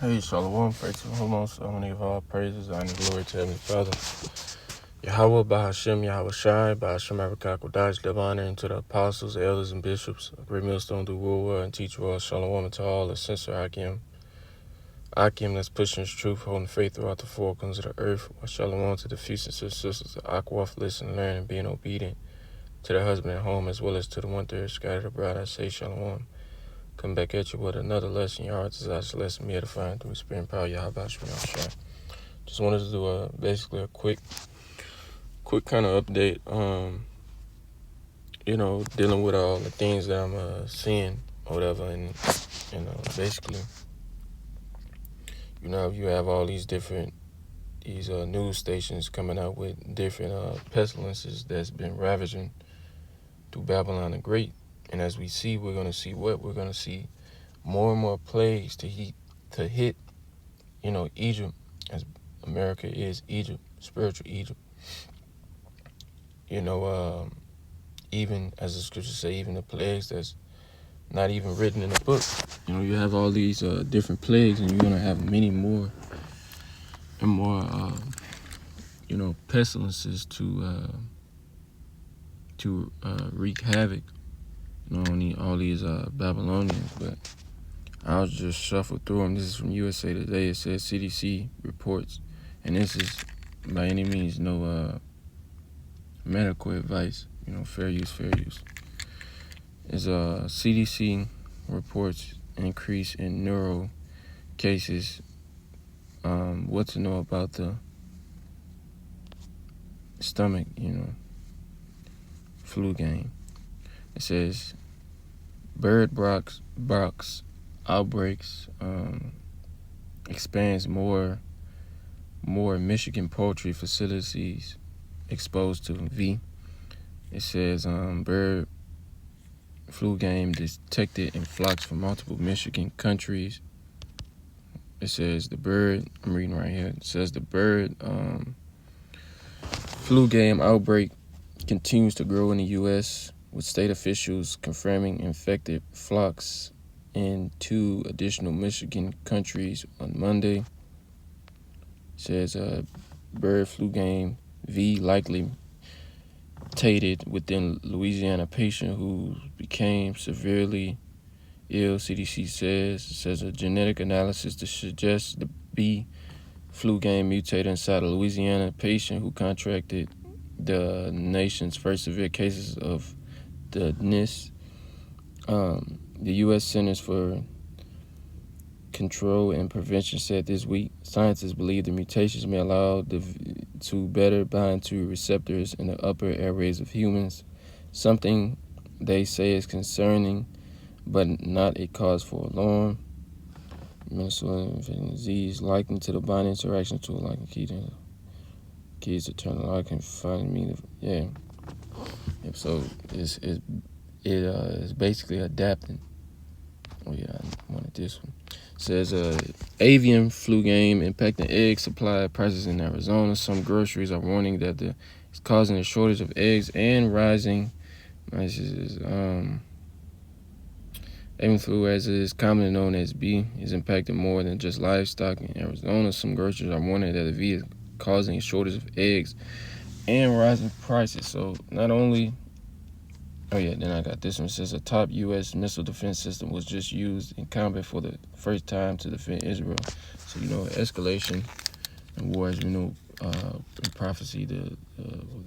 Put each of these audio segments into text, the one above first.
Hey, Shalom, praise to the most. I want to give all praises, honor, and glory to Heavenly Father. Yahweh, Bahashem, Yahweh Shai, Bahashem, Abrakakadash, give honor unto the apostles, the elders, and bishops, a great millstone do rule well and teach well. Shalom to all the sincere Akim that's pushing his truth, holding faith throughout the four corners of the earth. Shalom to the feast and sisters, the Akwaf, listen, learn, and being obedient to their husband at home, as well as to the one-third scattered abroad. I say Shalom. Come back at you with another lesson. Your heart's desires lesson be edifying through the spirit and power. Yahweh Shai. Just wanted to do basically a quick kind of update. Dealing with all the things that I'm seeing or whatever, and basically, you have all these different news stations coming out with different pestilences that's been ravaging through Babylon the Great. And as we see, we're going to see more and more plagues to hit, Egypt, as America is Egypt, spiritual Egypt. Even as the scriptures say, even the plagues that's not even written in the book. You have all these different plagues, and you're going to have many more and more, pestilences to wreak havoc, on all these Babylonians. But I'll just shuffle through them. This is from USA Today. It says CDC reports, and this is by any means no medical advice. Fair use. Is CDC reports increase in neuro cases. What to know about the stomach, flu game. It says bird box outbreaks expands more Michigan poultry facilities exposed to V. It says bird flu game detected in flocks from multiple Michigan countries. It says the bird, I'm reading right here, it says the bird flu game outbreak continues to grow in the U.S., with state officials confirming infected flocks in 2 additional Michigan countries on Monday. It says bird flu game V likely mutated within Louisiana patient who became severely ill, CDC says. It says a genetic analysis that suggests the B flu game mutated inside a Louisiana patient who contracted the nation's first severe cases of the NIS. The U.S. Centers for Control and Prevention said this week scientists believe the mutations may allow to better bind to receptors in the upper airways of humans, something they say is concerning but not a cause for alarm. Minnesota disease likened to the binding interaction tool like keys to turn the lock and find me. So it's basically adapting. Oh yeah, I wanted this one. It says avian flu game impacting egg supply prices in Arizona. Some groceries are warning that it's causing a shortage of eggs and rising. Avian flu, as it is commonly known as B, is impacting more than just livestock in Arizona. Some groceries are warning that the V is causing a shortage of eggs and rising prices. So not only, then I got this one. It says a top U.S. missile defense system was just used in combat for the first time to defend Israel. So, escalation in war, as we know, in prophecy, the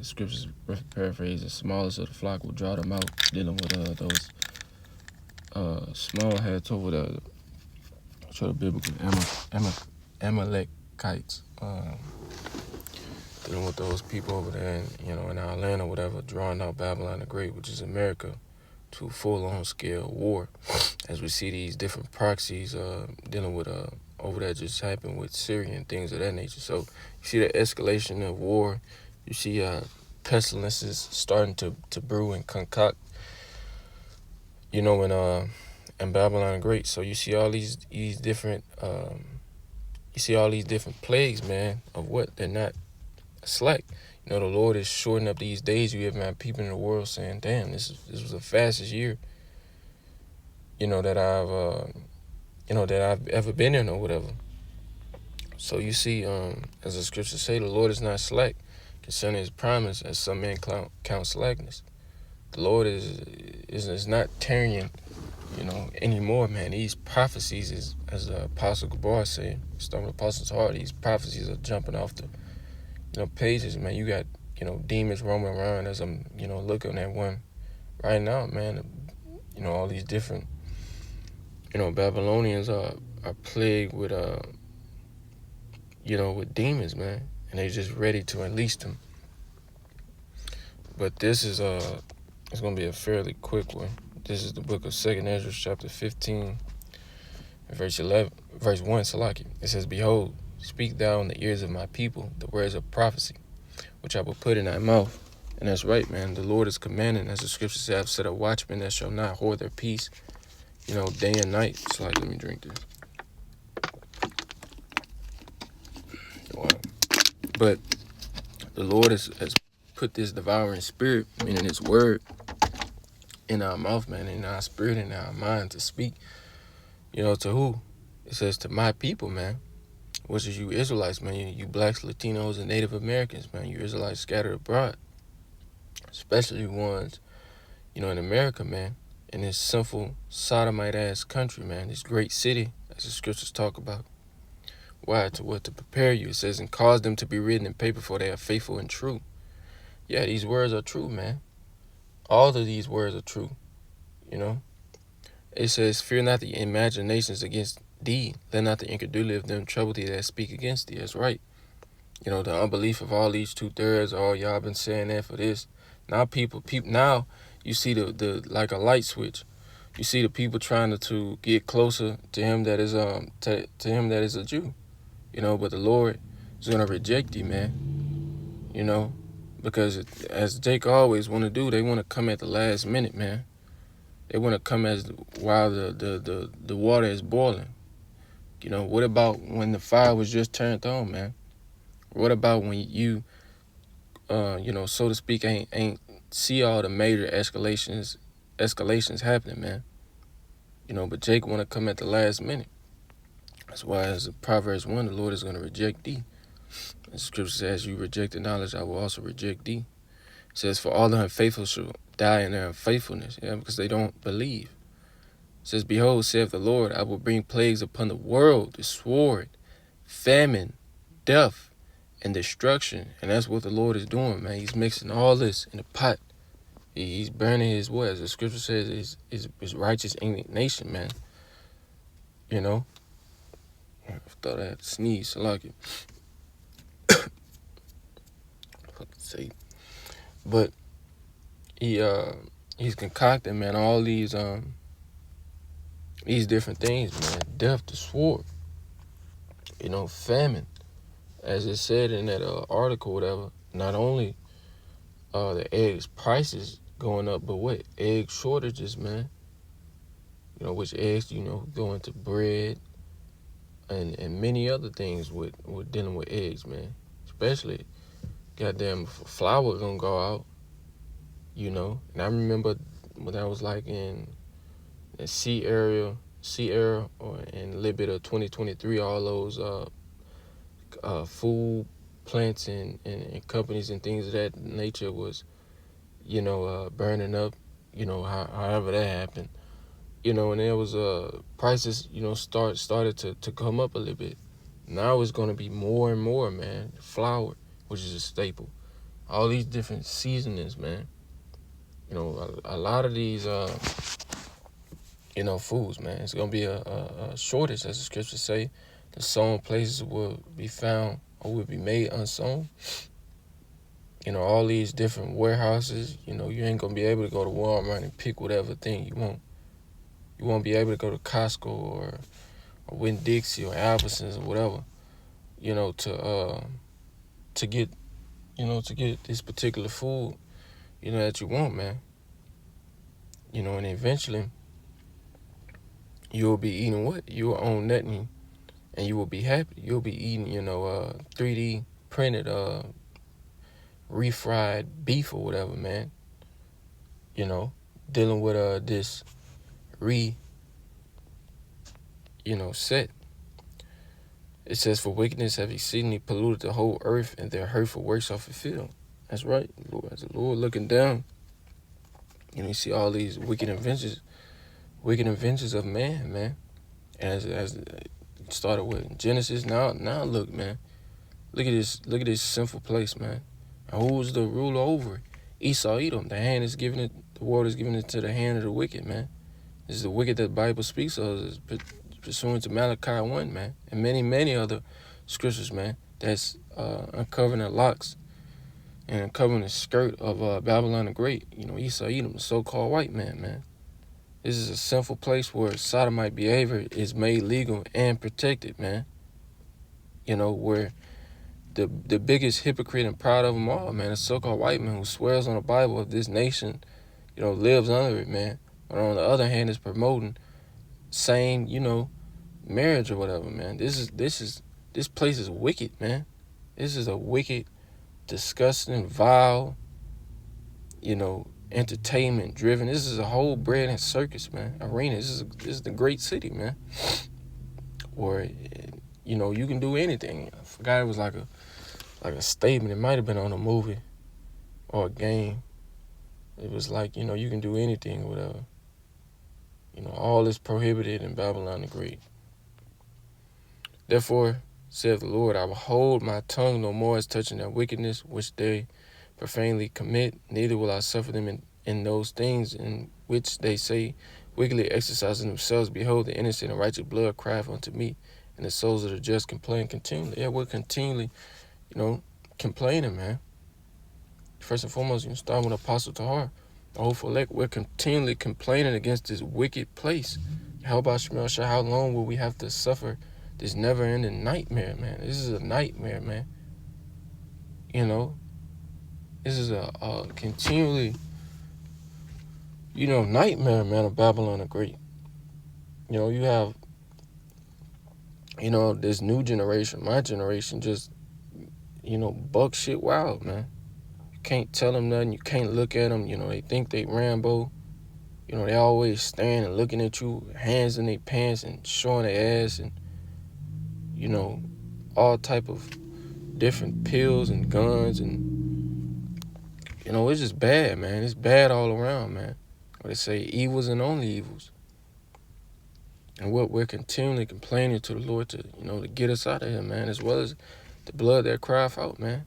scriptures paraphrase, the smallest of the flock will draw them out, dealing with those small heads over the biblical Amalekites, dealing with those people over there in our land or whatever, drawing out Babylon the Great, which is America, to full-on scale war. As we see these different proxies dealing with over there just happened with Syria and things of that nature. So you see the escalation of war. You see pestilences starting to brew and concoct, in Babylon the Great. So you see all these different plagues, man, of what they're not slack. The Lord is shortening up these days. You have my people in the world saying, damn, this was the fastest year, that I've that I've ever been in or whatever. So you see, as the scriptures say, the Lord is not slack concerning his promise, as some men count slackness. The Lord is not tarrying, anymore, man. These prophecies, as the Apostle Gabar said, Stone Apostle's Heart, these prophecies are jumping off the, pages, man. You got, demons roaming around as I'm, looking at one right now, man. All these different, Babylonians are plagued with, with demons, man. And they're just ready to unleash them. But this is, it's going to be a fairly quick one. This is the book of 2nd Ezra, chapter 15, verse 1, Salaki. It says, Behold, speak thou in the ears of my people the words of prophecy, which I will put in thy mouth. And that's right, man. The Lord is commanding, as the scripture says, I've set a watchman that shall not hoard their peace, day and night. So, let me drink this. Wow. But the Lord has put this devouring spirit, meaning his word, in our mouth, man, in our spirit, in our mind to speak, to who? It says to my people, man, which is you Israelites, man, you blacks, Latinos, and Native Americans, man, you Israelites scattered abroad, especially ones, in America, man, in this sinful sodomite-ass country, man, this great city, as the scriptures talk about. Why? To what? To prepare you, it says, and cause them to be written in paper, for they are faithful and true. Yeah, these words are true, man. All of these words are true, It says, fear not the imaginations against thee. Let not the incredulity of them trouble thee that speak against thee. That's right. The unbelief of all these 2/3, all y'all been saying that for this. Now people now you see the like a light switch. You see the people trying to get closer to him that is to him that is a Jew. But the Lord is gonna reject you, man. Because as Jake always wanna do, they wanna come at the last minute, man. They wanna come while the water is boiling. What about when the fire was just turned on, man? What about when you, so to speak, ain't see all the major escalations happening, man? But Jake want to come at the last minute. That's why, as Proverbs 1, the Lord is going to reject thee. The scripture says, you reject the knowledge, I will also reject thee. It says, for all the unfaithful shall die in their unfaithfulness, because they don't believe. It says, behold, saith the Lord, I will bring plagues upon the world, the sword, famine, death, and destruction. And that's what the Lord is doing, man. He's mixing all this in a pot. He's burning his what? As the scripture says, his righteous indignation, man. I thought I had to sneeze, so like it. Fucking say. But he's concocting, man, all these different things, man. Death, the sword, famine. As it said in that article, whatever, not only the eggs prices going up, but what? Egg shortages, man. Which eggs, go into bread and many other things with dealing with eggs, man. Especially, goddamn, flour gonna go out, And I remember when I was like in the Sierra, or in a little bit of 2023, all those food plants and companies and things of that nature was, burning up, however that happened. And there was prices, started to come up a little bit. Now it's going to be more and more, man. Flour, which is a staple. All these different seasonings, man. A lot of these, foods, man. It's going to be a shortage, as the scriptures say. The sown places will be found or will be made unsown. All these different warehouses, you ain't going to be able to go to Walmart and pick whatever thing you want. You won't be able to go to Costco or Winn-Dixie or Albertsons or whatever, to get, to get this particular food, that you want, man. And eventually you'll be eating what? You'll own nothing and you will be happy. You'll be eating, 3D printed, refried beef or whatever, man. Dealing with this set. It says, for wickedness have exceedingly polluted the whole earth, and their hurtful works are fulfilled. That's right, Lord. As the Lord looking down, you see all these wicked inventions of man. As it started with Genesis. Now look, man. Look at this sinful place, man. And who's the ruler over it? Esau, Edom. The world is giving it to the hand of the wicked, man. This is the wicked that the Bible speaks of, is pursuant to Malachi 1, man, and many, many other scriptures, man, that's uncovering the locks and uncovering the skirt of Babylon the Great, Esau, Edom, the so-called white man. This is a sinful place where sodomite behavior is made legal and protected, man. Where the biggest hypocrite and proud of them all, man, a so-called white man who swears on the Bible of this nation, lives under it, man. But on the other hand, is promoting same, marriage or whatever, man. This place is wicked, man. This is a wicked, disgusting, vile, entertainment driven. This is a whole bread and circus, man. Arena. This is the great city, man. Where you can do anything. I forgot it was like a statement. It might have been on a movie or a game. It was like, you can do anything or whatever. All is prohibited in Babylon the Great. Therefore, saith the Lord, I will hold my tongue no more as touching their wickedness, which they profanely commit, neither will I suffer them in those things in which they say, wickedly exercising themselves. Behold, the innocent and righteous blood crieth unto me, and the souls of the just complain continually. Yeah, we're continually, complaining, man. First and foremost, you start with Apostle Tahar. The hopeful elect, we're continually complaining against this wicked place. How about Shemel? How long will we have to suffer this never-ending nightmare, man? This is a nightmare, man. This is a continually, nightmare, man, of Babylon the Great. You have, this new generation, my generation, just, buck shit wild, man. You can't tell them nothing. You can't look at them. They think they Rambo. They always staring and looking at you, hands in their pants and showing their ass and, all type of different pills and guns and, it's just bad, man. It's bad all around, man. They say evils and only evils. And what we're continually complaining to the Lord to get us out of here, man, as well as the blood that crieth out, man,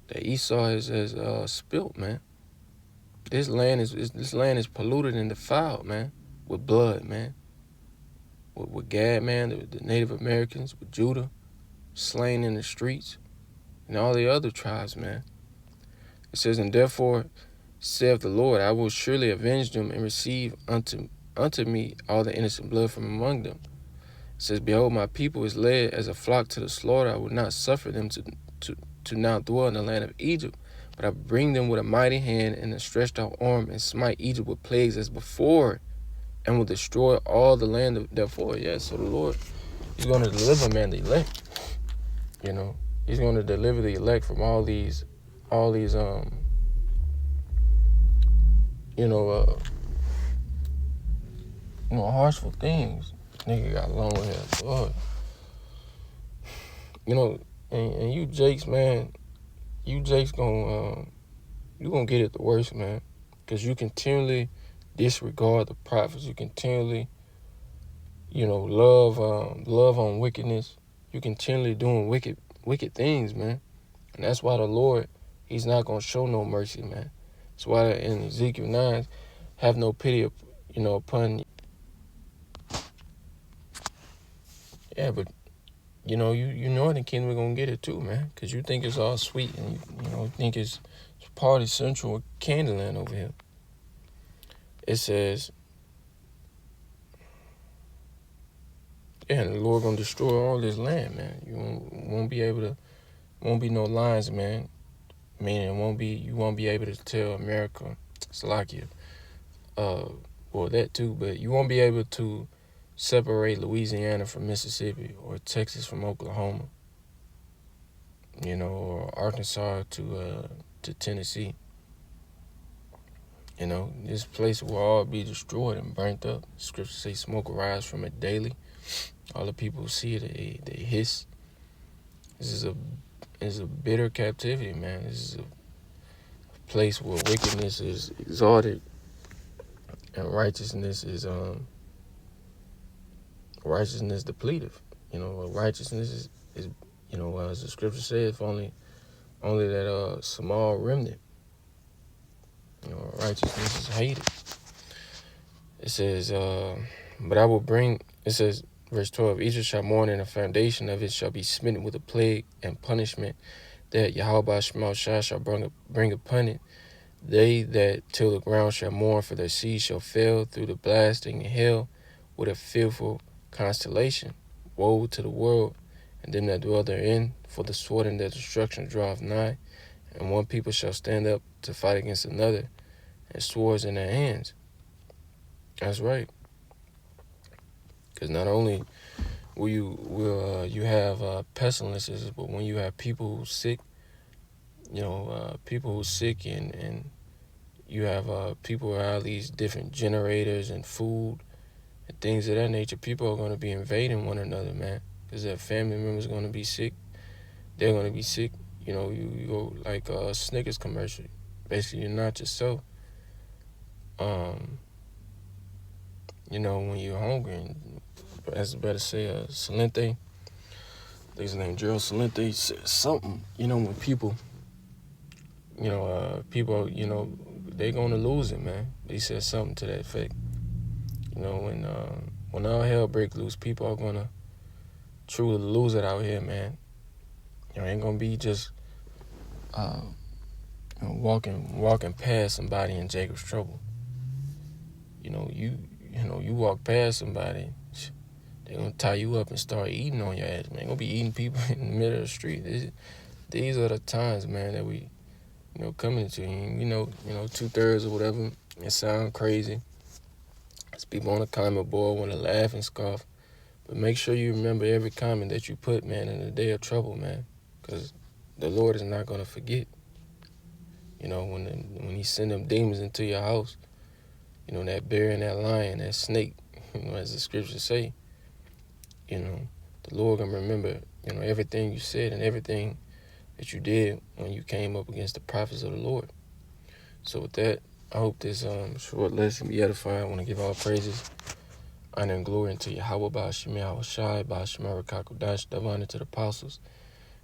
that Esau has spilt, man. This land is polluted and defiled, man, with blood, man. With Gad, man, the Native Americans, with Judah, slain in the streets, and all the other tribes, man. It says, and therefore saith the Lord, I will surely avenge them and receive unto me all the innocent blood from among them. It says, behold, my people is led as a flock to the slaughter. I will not suffer them to now dwell in the land of Egypt, but I bring them with a mighty hand and a stretched out arm, and smite Egypt with plagues as before, and will destroy all the land therefore. Yeah, so the Lord, he's going to deliver, man, the elect. He's going to deliver the elect from all these harshful things. Nigga got long hair, boy. And you Jakes, man, you gonna get it the worst, man, because you continually disregard the prophets. You continually, love on wickedness. You continually doing wicked things, man. And that's why the Lord, he's not going to show no mercy, man. That's why in Ezekiel 9, have no pity, upon you. Yeah, but, you Northern Kingdom are going to get it too, man. Because you think it's all sweet and, you think it's party central with Candyland over here. It says, yeah, and the Lord going to destroy all this land, man. You won't be no lines, man. Meaning you won't be able to tell America, Slovakia, well, that too, but you won't be able to separate Louisiana from Mississippi or Texas from Oklahoma, or Arkansas to Tennessee. This place will all be destroyed and burnt up. Scripture say smoke arise from it daily. All the people who see it, they hiss. This is a bitter captivity, man. This is a place where wickedness is exalted and righteousness is depleted. Righteousness is as the scripture says, only that small remnant. Righteousness is hated. It says, but I will bring. It says, verse 12: Egypt shall mourn, and the foundation of it shall be smitten with a plague and punishment that Yahweh Shemel shall bring upon it. They that till the ground shall mourn, for their seed shall fail through the blasting and hail with a fearful constellation. Woe to the world and them that dwell therein, for the sword and their destruction draweth nigh, and one people shall stand up to fight against another, and swords in their hands. That's right. Because not only will you have pestilences, but when you have people who sick, people who sick and you have people who have these different generators and food and things of that nature, people are going to be invading one another, man, because their family members are going to be sick. They're going to be sick. You go like a Snickers commercial. Basically, you're not yourself. When you're hungry, and as better say, Salente, I think his name Gerald Salente, said something, when people, they're going to lose it, man. He said something to that effect. When all hell breaks loose, people are going to truly lose it out here, man. Ain't going to be just walking past somebody in Jacob's trouble. You walk past somebody, they're going to tie you up and start eating on your ass, man. They're going to be eating people in the middle of the street. These are the times, man, that we, coming to. 2/3 or whatever, it sound crazy. It's people on the comment board want to laugh and scoff. But make sure you remember every comment that you put, man, in the day of trouble, man. Because the Lord is not going to forget. When he send them demons into your house, that bear and that lion, that snake, as the scriptures say, the Lord going to remember, everything you said and everything that you did when you came up against the prophets of the Lord. So with that, I hope this short lesson be edifying. I want to give all praises, honor, and glory unto Yahweh, Ba'ashim Yahushai, Ba'ashim Rakakodash, double honor to the apostles,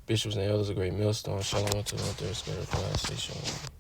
bishops, and elders of Great Millstone. Shalom to the 1/3 Spirit of God. Say shalom.